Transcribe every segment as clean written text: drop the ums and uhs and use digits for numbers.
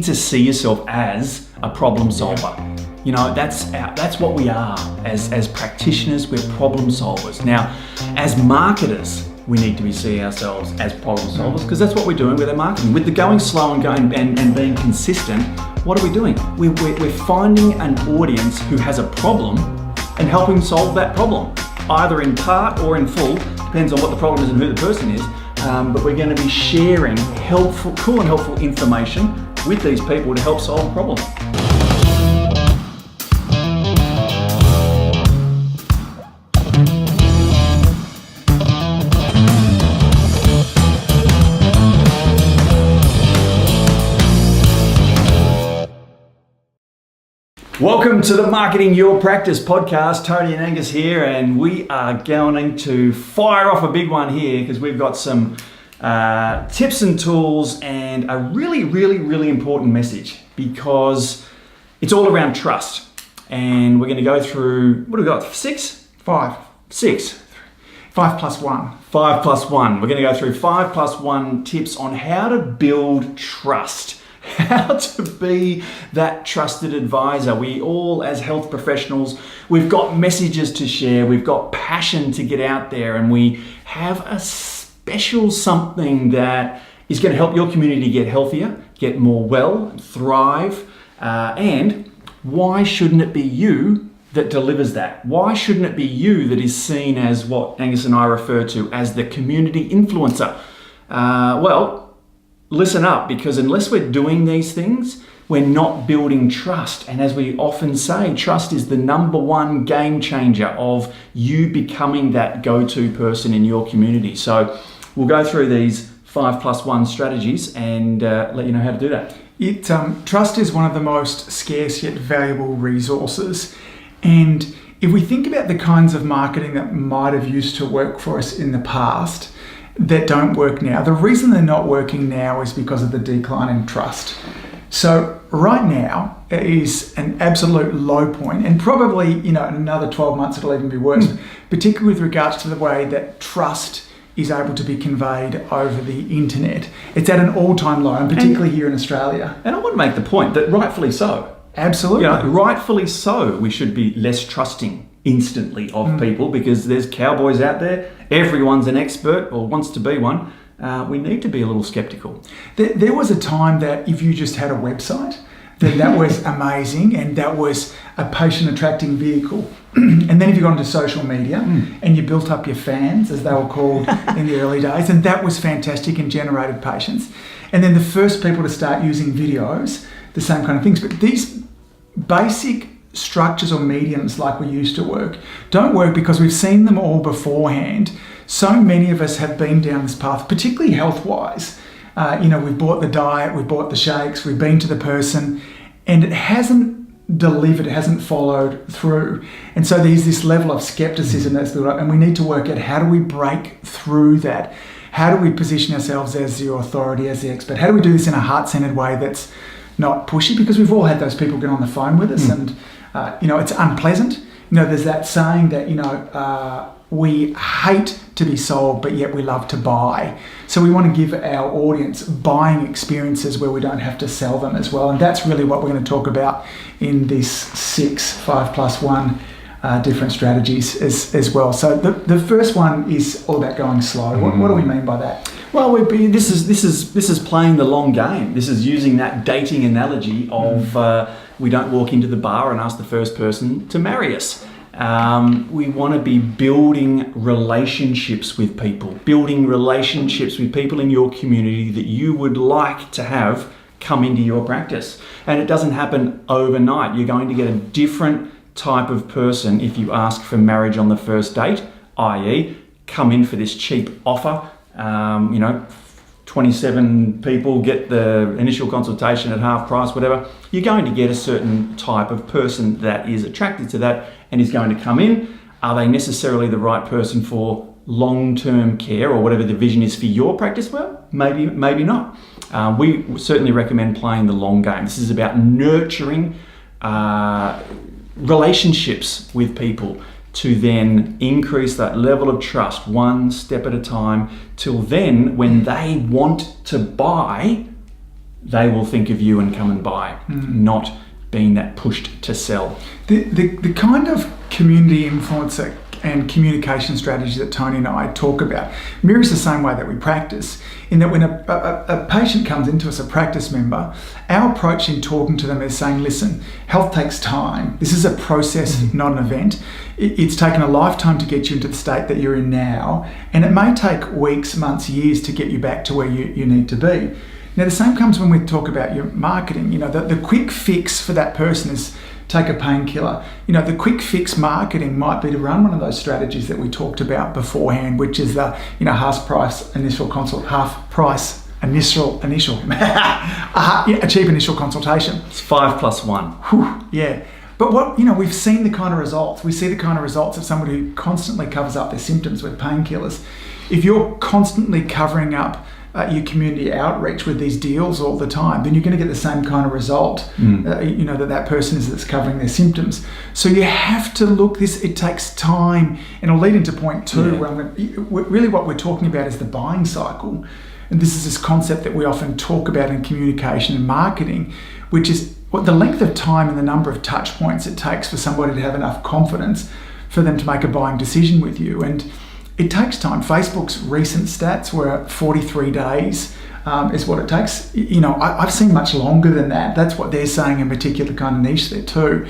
need to see yourself as a problem solver. You know, that's what we are as practitioners. We're problem solvers. Now, as marketers, we need to be seeing ourselves as problem solvers, because that's what we're doing with our marketing. With the going slow and going and being consistent, what are we doing? We're finding an audience who has a problem and helping solve that problem, either in part or in full, depends on what the problem is and who the person is. But we're going to be sharing cool and helpful information with these people to help solve a problem. Welcome to the Marketing Your Practice podcast. Tony and Angus here, and we are going to fire off a big one here because we've got some tips and tools and a really important message, because it's all around trust. And we're going to go through, what have we got? 6? 5. 6. 5 plus 1. 5 plus 1. We're going to go through 5 plus 1 tips on how to build trust. How to be that trusted advisor. We all, as health professionals, we've got messages to share, we've got passion to get out there, and we have a special something that is going to help your community get healthier, get more well, thrive, and why shouldn't it be you that delivers that? Why shouldn't it be you that is seen as what Angus and I refer to as the community influencer? Listen up, because unless we're doing these things, we're not building trust. And as we often say, trust is the number one game changer of you becoming that go-to person in your community. So we'll go through these 5 plus 1 strategies and let you know how to do that. Trust is one of the most scarce yet valuable resources. And if we think about the kinds of marketing that might have used to work for us in the past, that don't work now. The reason they're not working now is because of the decline in trust. So right now is an absolute low point, and probably, in another 12 months it'll even be worse, particularly with regards to the way that trust is able to be conveyed over the internet. It's at an all-time low, and particularly here in Australia. And I want to make the point that rightfully so. Absolutely. Rightfully so, we should be less trusting instantly of people, because there's cowboys out there. Everyone's an expert or wants to be one. We need to be a little skeptical. There was a time that if you just had a website, that was amazing, and that was a patient-attracting vehicle. And then if you got into social media and you built up your fans, as they were called in the early days, and that was fantastic and generated patients. And then the first people to start using videos, the same kind of things. But these basic structures or mediums like we used to work don't work, because we've seen them all beforehand. So many of us have been down this path, particularly health-wise. We've bought the diet, we've bought the shakes, we've been to the person, and it hasn't delivered, it hasn't followed through. And so there's this level of skepticism that's built up, and we need to work out, how do we break through that? How do we position ourselves as the authority, as the expert? How do we do this in a heart-centered way that's not pushy? Because we've all had those people get on the phone with us, and it's unpleasant. There's that saying that, we hate to be sold, but yet we love to buy. So we want to give our audience buying experiences where we don't have to sell them as well. And that's really what we're going to talk about in this 5 plus 1 different strategies as well. So the first one is all about going slow. What do we mean by that? Well, this is playing the long game. This is using that dating analogy of we don't walk into the bar and ask the first person to marry us. We want to be building relationships with people in your community that you would like to have come into your practice. And it doesn't happen overnight. You're going to get a different type of person if you ask for marriage on the first date, i.e. come in for this cheap offer. 27 people get the initial consultation at half price, whatever. You're going to get a certain type of person that is attracted to that and is going to come in. Are they necessarily the right person for long-term care or whatever the vision is for your practice? Well, maybe not. We certainly recommend playing the long game. This is about nurturing relationships with people to then increase that level of trust one step at a time, till then when they want to buy, they will think of you and come and buy, not being that pushed to sell. The kind of community influencer and communication strategy that Tony and I talk about mirrors the same way that we practice, in that when a patient comes into us, a practice member, our approach in talking to them is saying, listen, health takes time. This is a process, not an event. It's taken a lifetime to get you into the state that you're in now, and it may take weeks, months, years to get you back to where you need to be. Now, the same comes when we talk about your marketing. The quick fix for that person is take a painkiller. The quick fix marketing might be to run one of those strategies that we talked about beforehand, which is the, half price initial cheap initial consultation. It's 5 + 1. Whew, yeah. But we've seen the kind of results. We see the kind of results of somebody who constantly covers up their symptoms with painkillers. If you're constantly covering up your community outreach with these deals all the time, then you're going to get the same kind of result, that person is that's covering their symptoms. So you have to look it takes time, and it'll lead into point 2, where really what we're talking about is the buying cycle. And this is this concept that we often talk about in communication and marketing, which is what the length of time and the number of touch points it takes for somebody to have enough confidence for them to make a buying decision with you. And it takes time. Facebook's recent stats were 43 days is what it takes. I've seen much longer than that. That's what they're saying in particular kind of niche there too.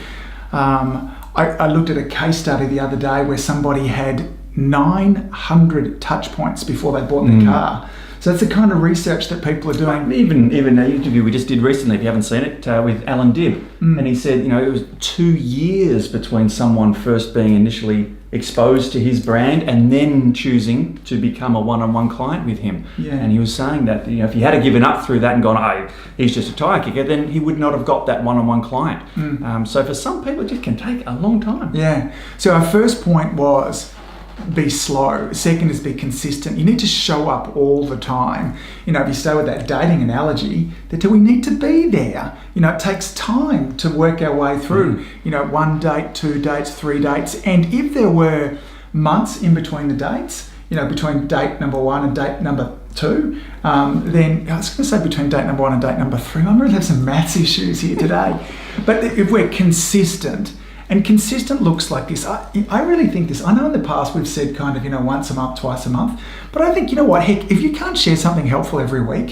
I looked at a case study the other day where somebody had 900 touch points before they bought their car. So that's the kind of research that people are doing. Even an interview we just did recently, if you haven't seen it, with Alan Dibb. And he said, it was 2 years between someone first being initially exposed to his brand and then choosing to become a one-on-one client with him. Yeah. And he was saying that if he had given up through that and gone, he's just a tire kicker, then he would not have got that one-on-one client. So for some people, it just can take a long time. Yeah. So our first point was be slow. Second is be consistent. You need to show up all the time. If you stay with that dating analogy, that we need to be there. It takes time to work our way through, 1 date, 2 dates, 3 dates. And if there were months in between the dates, between date number 1 and date number 2, then I was going to say between date number 1 and date number 3. I'm going to have some maths issues here today. But if we're consistent, and consistent looks like this. I really think this. I know in the past we've said kind of, once a month, twice a month. But I think, heck, if you can't share something helpful every week,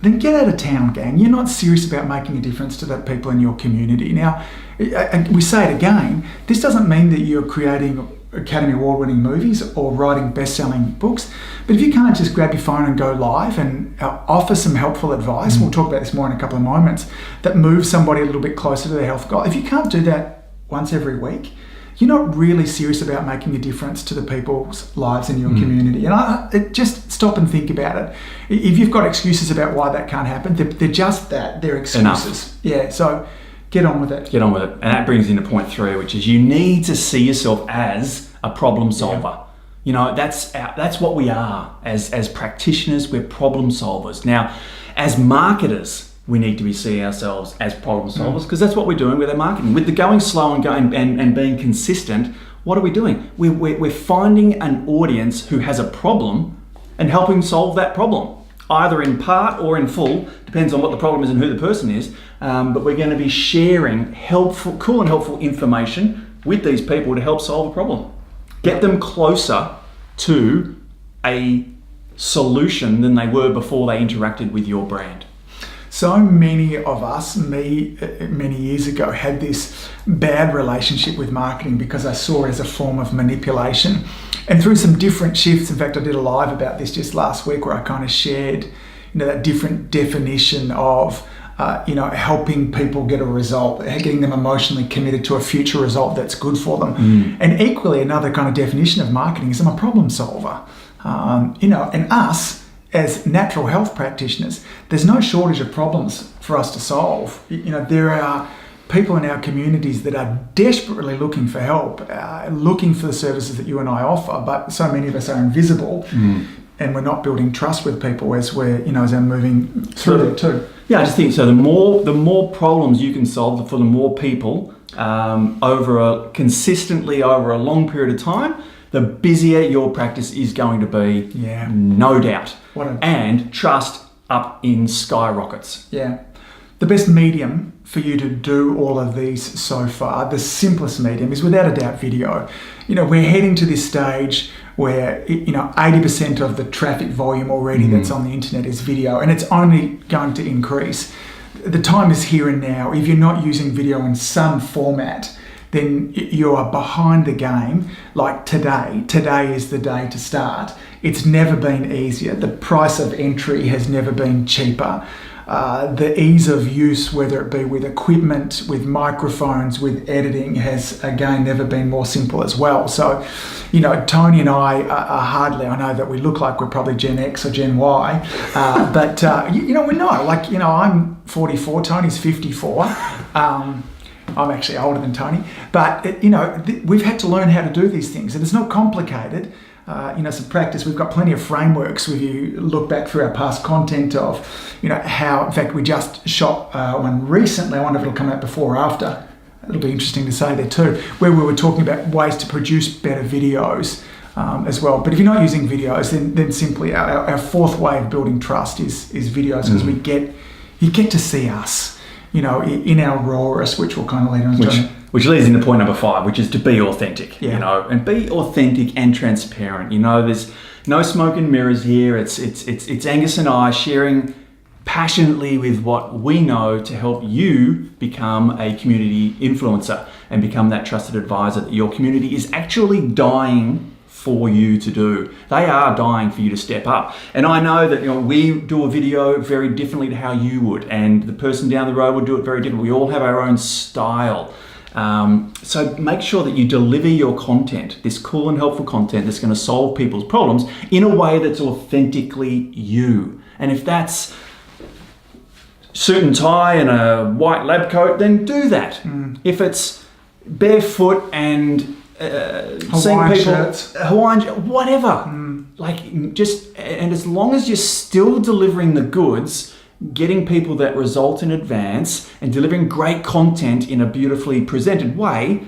then get out of town, gang. You're not serious about making a difference to the people in your community. Now, we say it again, this doesn't mean that you're creating Academy Award-winning movies or writing best-selling books. But if you can't just grab your phone and go live and offer some helpful advice, we'll talk about this more in a couple of moments, that moves somebody a little bit closer to their health goal. If you can't do that once every week, you're not really serious about making a difference to the people's lives in your community. And just stop and think about it. If you've got excuses about why that can't happen, they're just that. They're excuses. Enough. Yeah, so get on with it. Get on with it. And that brings into point 3, which is you need to see yourself as a problem solver. That's what we are as practitioners. We're problem solvers. Now, as marketers, we need to be seeing ourselves as problem solvers, because that's what we're doing with our marketing. With the going slow and going and being consistent, what are we doing? We're finding an audience who has a problem and helping solve that problem, either in part or in full, depends on what the problem is and who the person is. But we're going to be sharing cool and helpful information with these people to help solve a problem. Get them closer to a solution than they were before they interacted with your brand. So many of us, many years ago, had this bad relationship with marketing because I saw it as a form of manipulation. And through some different shifts, in fact, I did a live about this just last week where I kind of shared, that different definition of, helping people get a result, getting them emotionally committed to a future result that's good for them. And equally, another kind of definition of marketing is I'm a problem solver. And us, as natural health practitioners, there's no shortage of problems for us to solve. There are people in our communities that are desperately looking for help, looking for the services that you and I offer, but so many of us are invisible, and we're not building trust with people as we're, as we're moving through it too. Yeah, I just think so. The more problems you can solve for the more people consistently over a long period of time, the busier your practice is going to be, no doubt. And trust up in skyrockets. Yeah. The best medium for you to do all of these so far, the simplest medium, is without a doubt video. We're heading to this stage where 80% of the traffic volume already that's on the internet is video, and it's only going to increase. The time is here and now. If you're not using video in some format, then you are behind the game. Like today is the day to start. It's never been easier. The price of entry has never been cheaper. The ease of use, whether it be with equipment, with microphones, with editing, has again never been more simple as well. So, Tony and I are hardly, I know that we look like we're probably Gen X or Gen Y, but we're not. I'm 44, Tony's 54. I'm actually older than Tony, but we've had to learn how to do these things, and it's not complicated. Some practice. We've got plenty of frameworks. If you look back through our past content of, how, in fact, we just shot one recently. I wonder if it'll come out before or after. It'll be interesting to say there too, where we were talking about ways to produce better videos as well. But if you're not using videos, then simply our fourth way of building trust is videos, because you get to see us, in our rawest, which will kind of lead on to which leads into point number 5, which is to be authentic, and be authentic and transparent. There's no smoke and mirrors here. It's Angus and I sharing passionately with what we know to help you become a community influencer and become that trusted advisor that your community is actually dying for you to do. They are dying for you to step up. And I know that we do a video very differently to how you would, and the person down the road would do it very differently. We all have our own style. So make sure that you deliver your content, this cool and helpful content that's going to solve people's problems, in a way that's authentically you. And if that's suit and tie and a white lab coat, then do that. If it's barefoot and Hawaiian shirts, whatever. And as long as you're still delivering the goods, getting people that result in advance, and delivering great content in a beautifully presented way,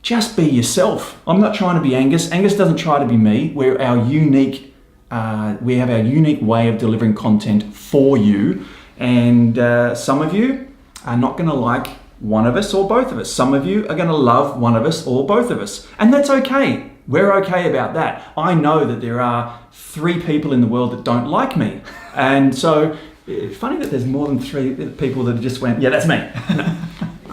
just be yourself. I'm not trying to be Angus. Angus doesn't try to be me. We have our unique way of delivering content for you. And some of you are not going to like one of us or both of us. Some of you are going to love one of us or both of us. And that's okay. We're okay about that. I know that there are 3 people in the world that don't like me. And so it's funny that there's more than 3 people that just went, yeah, that's me. No.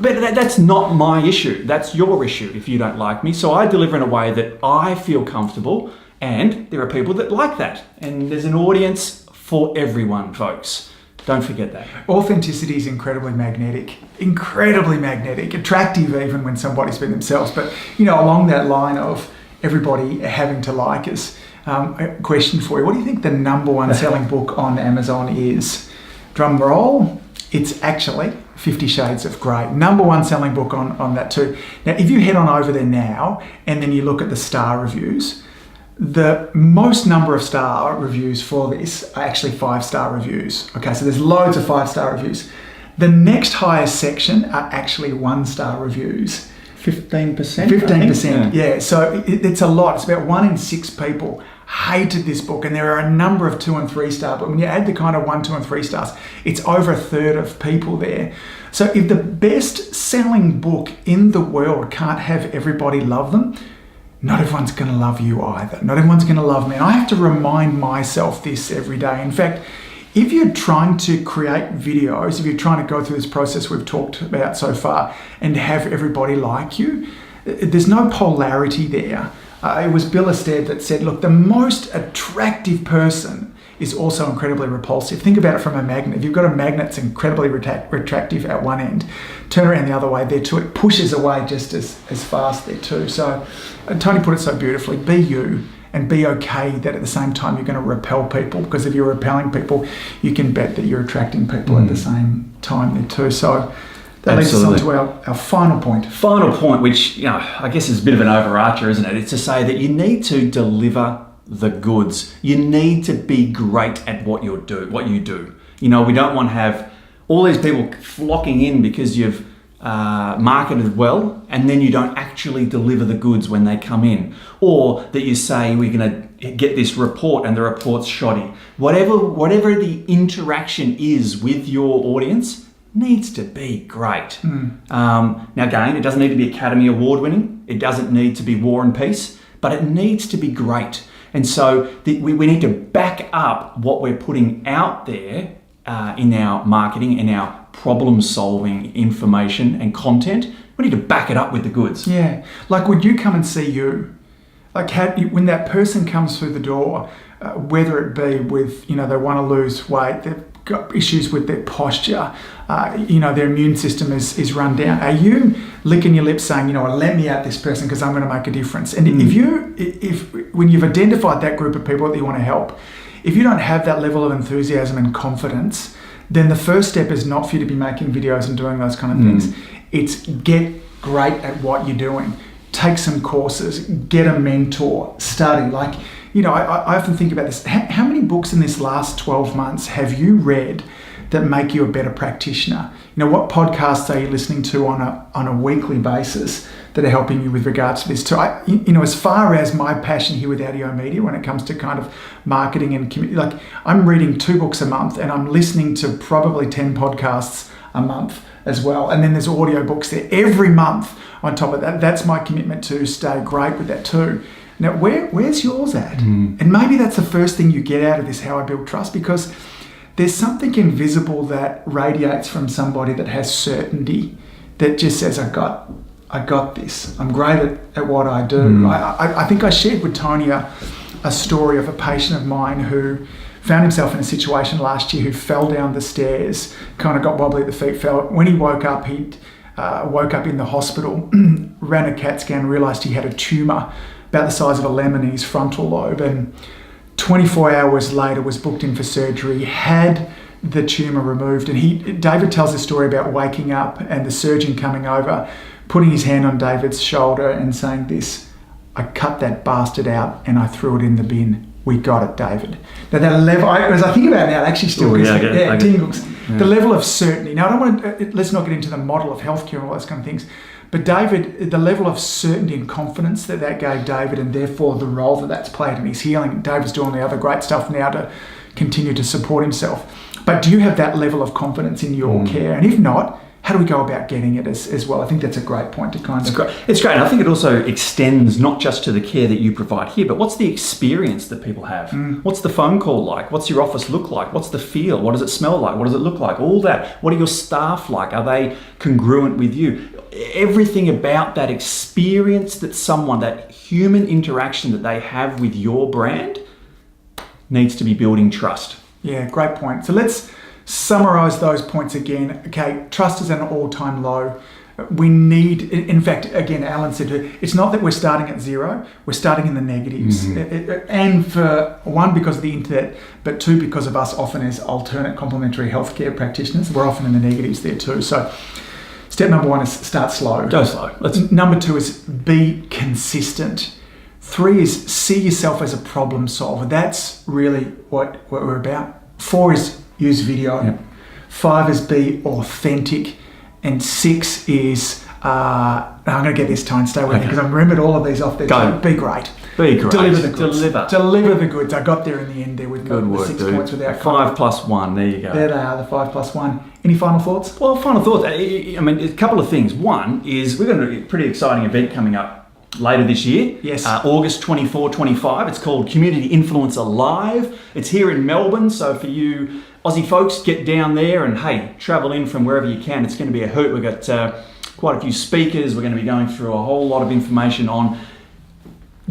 But that's not my issue. That's your issue if you don't like me. So I deliver in a way that I feel comfortable, and there are people that like that. And there's an audience for everyone, folks. Don't forget that. Authenticity is incredibly magnetic, attractive even when somebody's been themselves. But, along that line of everybody having to like us, a question for you. What do you think the number 1 selling book on Amazon is? Drum roll. It's actually 50 Shades of Grey. Number 1 selling book on that too. Now, if you head on over there now and then you look at the star reviews, the most number of star reviews for this are actually 5-star reviews. Okay, so there's loads of 5-star reviews. The next highest section are actually 1-star reviews. 15%? 15%, yeah. So it's a lot. It's about 1 in 6 people hated this book, and there are a number of 2 and 3 star, but when you add the kind of 1, 2 and 3 stars, it's over a third of people there. So if the best selling book in the world can't have everybody love them, not everyone's going to love you either. Not everyone's going to love me. And I have to remind myself this every day. In fact, if you're trying to create videos, if you're trying to go through this process we've talked about so far and have everybody like you, there's no polarity there. It was Bill Stead that said, look, the most attractive person is also incredibly repulsive. Think about it from a magnet. If you've got a magnet that's incredibly retractive at one end, turn around the other way there too. It pushes away just as fast there too. So Tony put it so beautifully, be you and be okay that at the same time you're going to repel people, because if you're repelling people, you can bet that you're attracting people at the same time there too. So that leads us on to our final point. Final point, which I guess is a bit of an overarcher, isn't it? It's to say that you need to deliver the goods. You need to be great at what you do. We don't want to have all these people flocking in because you've marketed well, and then you don't actually deliver the goods when they come in, or that you say we're going to get this report and the report's shoddy. Whatever the interaction is with your audience needs to be great. Now again, it doesn't need to be Academy Award winning. It doesn't need to be War and Peace, but it needs to be great. And so we need to back up what we're putting out there in our marketing, in our problem-solving information and content. We need to back it up with the goods. Yeah. Like, would you come and see you? Like, when that person comes through the door, whether it be with, they want to lose weight, they've got issues with their posture, their immune system is run down. Are you licking your lips saying, let me out this person because I'm going to make a difference? And if when you've identified that group of people that you want to help, if you don't have that level of enthusiasm and confidence, then the first step is not for you to be making videos and doing those kind of things. It's get great at what you're doing. Take some courses, get a mentor, study. Like, I often think about this. How many books in this last 12 months have you read that make you a better practitioner? What podcasts are you listening to on a weekly basis that are helping you with regards to this? So, as far as my passion here with ADIO Media, when it comes to kind of marketing and community, like, I'm reading 2 books a month and I'm listening to probably 10 podcasts a month as well. And then there's audio books there every month on top of that. That's my commitment to stay great with that too. Now, where's yours at? And maybe that's the first thing you get out of this, How I Build Trust, because there's something invisible that radiates from somebody that has certainty, that just says, I got this. I'm great at what I do. I think I shared with Tony a story of a patient of mine who found himself in a situation last year, who fell down the stairs, kind of got wobbly at the feet, fell. When he woke up, he woke up in the hospital, ran a CAT scan, realised he had a tumour about the size of a lemon in his frontal lobe, and 24 hours later was booked in for surgery, had the tumour removed. And David tells a story about waking up and the surgeon coming over, putting his hand on David's shoulder and saying this, I cut that bastard out and I threw it in the bin. We got it, David. Now that level, as I think about it now, it actually still gives me tingles. Yeah. The level of certainty. Now, I don't want to, let's not get into the model of healthcare and all those kind of things, but David, the level of certainty and confidence that gave David, and therefore the role that's played in his healing. David's doing the other great stuff now to continue to support himself. But do you have that level of confidence in your care? And if not, how do we go about getting it as well? I think that's a great point to kind of... It's great. And I think it also extends not just to the care that you provide here, but what's the experience that people have? What's the phone call like? What's your office look like? What's the feel? What does it smell like? What does it look like? All that. What are your staff like? Are they congruent with you? Everything about that experience that human interaction that they have with your brand needs to be building trust. Yeah, great point. So let's summarize those points again. Okay, trust is at an all-time low. We need, in fact, again, Alan said, it's not that we're starting at zero, we're starting in the negatives. And for one, because of the internet, but two, because of us often as alternate complementary healthcare practitioners, we're often in the negatives there too. So step number 1 is start slow. Go slow. Number 2 is be consistent. 3 is see yourself as a problem solver. That's really what we're about. 4 is use video. Yep. 5 is be authentic. And 6 is, I'm going to get this time, stay with me, because I've remembered all of these off there. Go. Be great. Be great. Deliver the goods. Deliver the goods. I got there in the end there with the 6 points without 5 plus 1, there you go. There they are, the 5 plus 1. Any final thoughts? Well, final thoughts. I mean, a couple of things. One is we've got a pretty exciting event coming up later this year. Yes. August 24, 25. It's called Community Influencer Live. It's here in Melbourne. So for you Aussie folks, get down there and hey, travel in from wherever you can. It's going to be a hoot. We've got quite a few speakers. We're going to be going through a whole lot of information on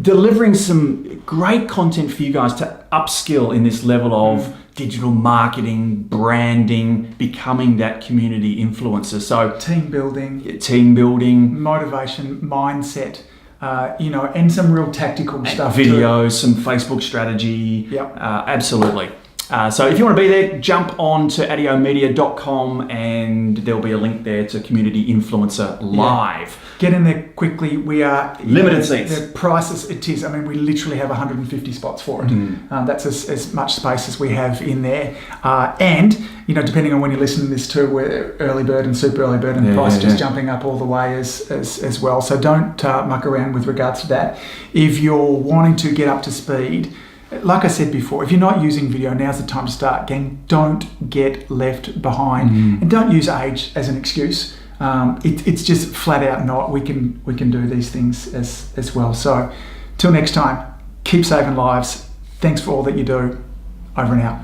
delivering some great content for you guys to upskill in this level of digital marketing, branding, becoming that community influencer. So team building, motivation, mindset, and some real tactical stuff. Videos, some Facebook strategy. Yep. Absolutely. So if you want to be there, jump on to adiomedia.com and there'll be a link there to Community Influencer Live. Get in there quickly. We are limited seats. The prices it is. I mean, we literally have 150 spots for it. That's as much space as we have in there. And depending on when you're listening to this too, we're early bird and super early bird, and the price just jumping up all the way as well. So don't muck around with regards to that. If you're wanting to get up to speed, like I said before, if you're not using video, now's the time to start. Gang, don't get left behind, and don't use age as an excuse. It's just flat out not. We can do these things as well. So, till next time, keep saving lives. Thanks for all that you do. Over and out.